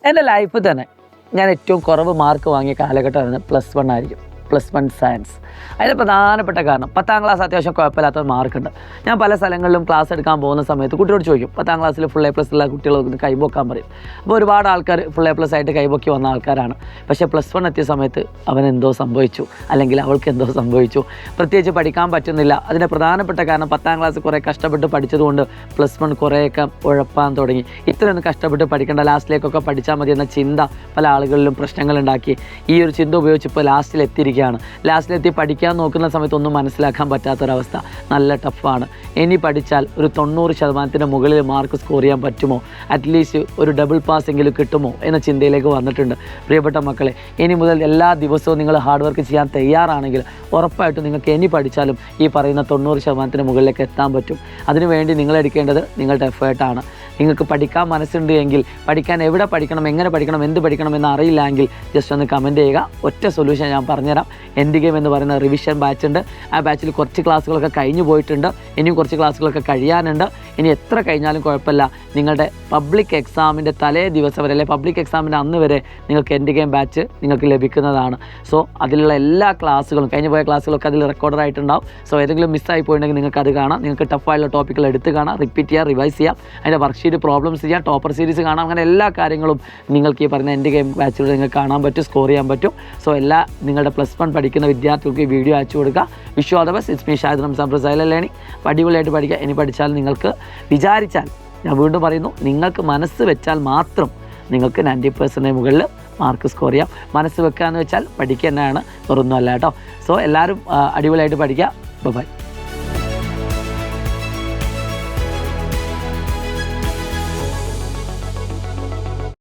എൻ്റെ ലൈഫിൽ തന്നെ ഞാൻ ഏറ്റവും കുറവ് മാർക്ക് വാങ്ങിയ കാലഘട്ടമായിരുന്നു +1 ആയിരിക്കും. +1 സയൻസ്. അതിന് പ്രധാനപ്പെട്ട കാരണം 10ാം ക്ലാസ് അത്യാവശ്യം കുഴപ്പമില്ലാത്ത മാർക്കുണ്ട്. ഞാൻ പല സ്ഥലങ്ങളിലും ക്ലാസ് എടുക്കാൻ പോകുന്ന സമയത്ത് കുട്ടിയോട് ചോദിക്കും, 10ാം ക്ലാസ്സിൽ ഫുൾ A+ ഉള്ള കുട്ടികളൊക്കെ കൈപൊക്കാൻ പറയും. അപ്പോൾ ഒരുപാട് ആൾക്കാർ ഫുൾ A+ ആയിട്ട് കൈപൊക്കി വന്ന ആൾക്കാരാണ്. പക്ഷേ +1 എത്തിയ സമയത്ത് അവനെന്തോ സംഭവിച്ചു, അല്ലെങ്കിൽ അവൾക്ക് എന്തോ സംഭവിച്ചു. പ്രത്യേകിച്ച് പഠിക്കാൻ പറ്റുന്നില്ല. അതിൻ്റെ പ്രധാനപ്പെട്ട കാരണം 10ാം ക്ലാസ് കുറേ കഷ്ടപ്പെട്ട് പഠിച്ചതുകൊണ്ട് +1 കുറേയൊക്കെ ഉഴപ്പാൻ തുടങ്ങി. ഇത്രയൊന്നും കഷ്ടപ്പെട്ട് പഠിക്കേണ്ട, ലാസ്റ്റിലേക്കൊക്കെ പഠിച്ചാൽ മതി എന്ന ചിന്ത പല ആളുകളിലും പ്രശ്നങ്ങളുണ്ടാക്കി. ഈ ഒരു ചിന്ത ഉപയോഗിച്ച് ഇപ്പോൾ ലാസ്റ്റിലെത്തിയിരിക്കുകയാണ്. ലാസ്റ്റിലെത്തി പഠിക്കാൻ നോക്കുന്ന സമയത്ത് ഒന്നും മനസ്സിലാക്കാൻ പറ്റാത്തൊരവസ്ഥ. നല്ല ടഫാണ്. ഇനി പഠിച്ചാൽ ഒരു 90% മുകളിൽ മാർക്ക് സ്കോർ ചെയ്യാൻ പറ്റുമോ, അറ്റ്ലീസ്റ്റ് ഒരു ഡബിൾ പാസ് എങ്കിലും കിട്ടുമോ എന്ന ചിന്തയിലേക്ക് വന്നിട്ടുണ്ട്. പ്രിയപ്പെട്ട മക്കളെ, ഇനി മുതൽ എല്ലാ ദിവസവും നിങ്ങൾ ഹാർഡ് വർക്ക് ചെയ്യാൻ തയ്യാറാണെങ്കിൽ ഉറപ്പായിട്ടും നിങ്ങൾക്ക് ഇനി പഠിച്ചാലും ഈ പറയുന്ന 90% മുകളിലേക്ക് എത്താൻ പറ്റും. അതിനുവേണ്ടി നിങ്ങളെടുക്കേണ്ടത് നിങ്ങളുടെ എഫേർട്ടാണ്. നിങ്ങൾക്ക് പഠിക്കാൻ മനസ്സുണ്ട് എങ്കിൽ, പഠിക്കാൻ എവിടെ പഠിക്കണം, എങ്ങനെ പഠിക്കണം, എന്ത് പഠിക്കണം എന്ന് അറിയില്ല എങ്കിൽ ജസ്റ്റ് ഒന്ന് കമൻറ്റ് ചെയ്യുക. ഒറ്റ സൊല്യൂഷൻ ഞാൻ പറഞ്ഞുതരാം. എൻഡ് ഗെയിം എന്ന് പറയുന്ന റിവിഷൻ ബാച്ച് ഉണ്ട്. ആ ബാച്ചിൽ കുറച്ച് ക്ലാസ്സുകളൊക്കെ കഴിഞ്ഞു പോയിട്ടുണ്ട്, ഇനിയും കുറച്ച് ക്ലാസ്സുകളൊക്കെ കഴിയാനുണ്ട്. ഇനി എത്ര കഴിഞ്ഞാലും കുഴപ്പമില്ല. നിങ്ങളുടെ പബ്ലിക് എക്സാമിൻ്റെ തലേ ദിവസം വരെ, അല്ലെങ്കിൽ പബ്ലിക് എക്സാമിൻ്റെ അന്ന് വരെ നിങ്ങൾക്ക് എൻഡ് ഗെയിം ബാച്ച് നിങ്ങൾക്ക് ലഭിക്കുന്നതാണ്. സോ അതിലുള്ള എല്ലാ ക്ലാസ്സുകളും, കഴിഞ്ഞു പോയ ക്ലാസ്സുകളൊക്കെ അതിൽ റെക്കോർഡറായിട്ടുണ്ടാവും. സോ ഏതെങ്കിലും മിസ്സായി പോയിട്ടുണ്ടെങ്കിൽ നിങ്ങൾക്ക് അത് കാണാം. നിങ്ങൾക്ക് ടഫായിട്ടുള്ള ടോപ്പിക്കുകൾ എടുത്ത് കാണാം, റിപ്പീറ്റ് ചെയ്യാം, റിവൈസ് ചെയ്യാം, അതിൻ്റെ വർക്ക്ഷീറ്റ് പ്രോബ്ലംസ് ചെയ്യാം, ടോപ്പർ സീരീസ് കാണാം. അങ്ങനെ എല്ലാ കാര്യങ്ങളും നിങ്ങൾക്ക് ഈ പറയുന്ന എൻഡ് ഗെയിം ബാച്ചിലൂടെ നിങ്ങൾക്ക് കാണാൻ പറ്റും, സ്കോർ ചെയ്യാൻ പറ്റും. സോ എല്ലാ നിങ്ങളുടെ +1 പഠിക്കുന്ന വിദ്യാർത്ഥികൾക്ക് ഈ വീഡിയോ അയച്ചു കൊടുക്കുക. Wish you all the best. It's me Shahid Ramzan from silent learning. അടിപൊളിയായിട്ട് പഠിക്കുക. ഇനി പഠിച്ചാൽ നിങ്ങൾക്ക് വിചാരിച്ചാൽ, ഞാൻ വീണ്ടും പറയുന്നു, നിങ്ങൾക്ക് മനസ്സ് വെച്ചാൽ മാത്രം നിങ്ങൾക്ക് 90% മുകളിൽ മാർക്ക് സ്കോർ ചെയ്യാം. മനസ്സ് വെക്കുക എന്ന് വെച്ചാൽ പഠിക്കുക തന്നെയാണ്, വേറൊന്നും അല്ല കേട്ടോ. സോ എല്ലാവരും അടിപൊളിയായിട്ട് പഠിക്കുക. ബൈ.